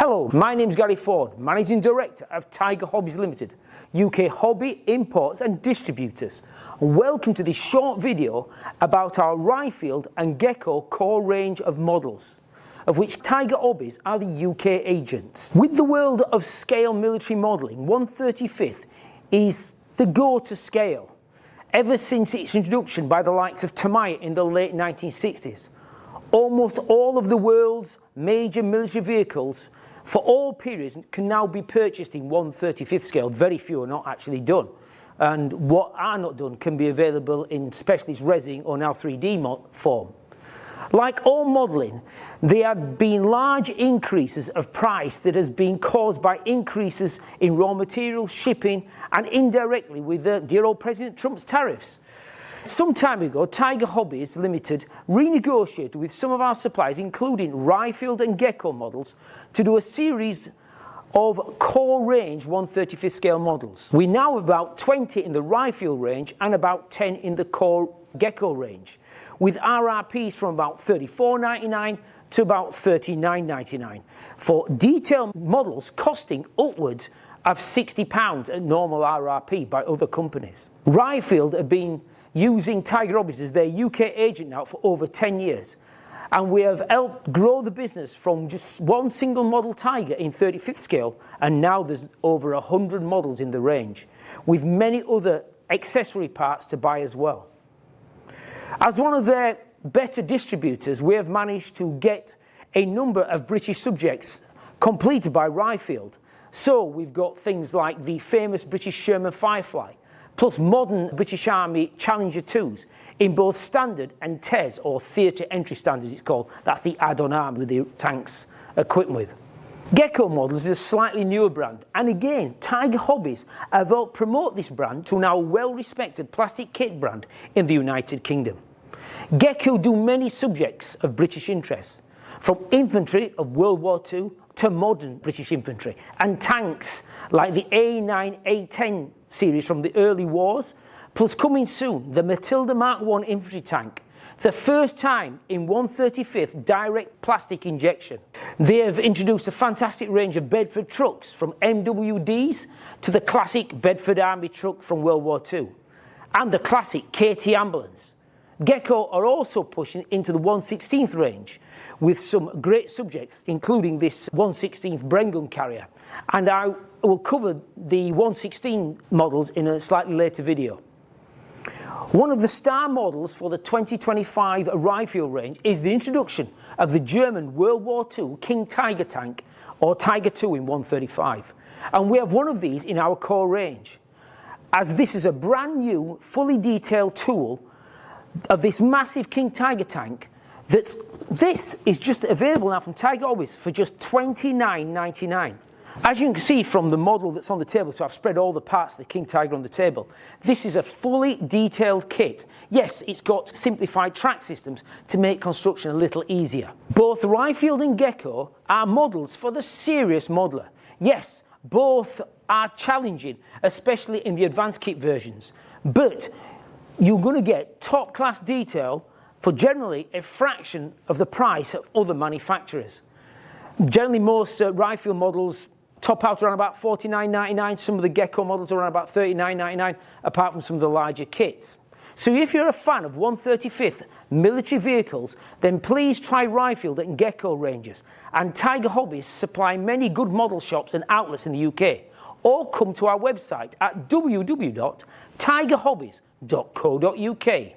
Hello, my name's Gary Ford, Managing Director of Tiger Hobbies Limited, UK hobby imports and distributors. Welcome to this short video about our Rye Field and Gecko core range of models, of which Tiger Hobbies are the UK agents. With the world of scale military modelling, 1/35th is the go-to scale, ever since its introduction by the likes of Tamiya in the late 1960s. Almost all of the world's major military vehicles for all periods can now be purchased in 1/35th scale. Very few are not actually done. And what are not done can be available in specialist resin or now 3D form. Like all modelling, there have been large increases of price that has been caused by increases in raw materials, shipping, and indirectly with dear old President Trump's tariffs. Some time ago, Tiger Hobbies Limited renegotiated with some of our suppliers, including Rye Field and Gecko models, to do a series of core range 1/35th scale models. We now have about 20 in the Rye Field range and about 10 in the core Gecko range, with RRPs from about $34.99 to about $39.99 for detailed models costing upwards of £60 at normal RRP by other companies. Rye Field have been using Tiger Hobbies as their UK agent now for over 10 years. And we have helped grow the business from just one single model Tiger in 35th scale, and now there's over 100 models in the range, with many other accessory parts to buy as well. As one of their better distributors, we have managed to get a number of British subjects completed by Rye Field. So we've got things like the famous British Sherman Firefly, plus modern British Army Challenger 2s in both standard and TES, or theatre entry standards it's called. That's the add-on arm with the tanks equipped with. Gecko models is a slightly newer brand, and again, Tiger Hobbies have helped promote this brand to now well-respected plastic kit brand in the United Kingdom. Gecko do many subjects of British interest, from infantry of World War II to modern British infantry, and tanks like the A9, A10 series from the early wars, plus coming soon, the Matilda Mark I infantry tank, the first time in 1/35th direct plastic injection. They have introduced a fantastic range of Bedford trucks, from MWDs to the classic Bedford Army truck from World War II, and the classic KT ambulance. Gecko are also pushing into the 1/16th range with some great subjects, including this 1/16th Bren carrier. And I will cover the 1/16 models in a slightly later video. One of the star models for the 2025 Rye Field range is the introduction of the German World War II King Tiger tank, or Tiger II in 1/35. And we have one of these in our core range, as this is a brand new, fully detailed tool of this massive King Tiger tank. This is just available now from Tiger Hobbies for just $29.99. As you can see from the model that's on the table, so I've spread all the parts of the King Tiger on the table, this is a fully detailed kit. Yes, it's got simplified track systems to make construction a little easier. Both Rye Field and Gecko are models for the serious modeler. Yes, both are challenging, especially in the advanced kit versions, but you're going to get top-class detail for generally a fraction of the price of other manufacturers. Generally, most Rye Field models top out around about $49.99. Some of the Gecko models are around about $39.99, apart from some of the larger kits. So if you're a fan of 1/35th military vehicles, then please try Rye Field and Gecko ranges. And Tiger Hobbies supply many good model shops and outlets in the UK. Or come to our website at www.tigerhobbies.co.uk.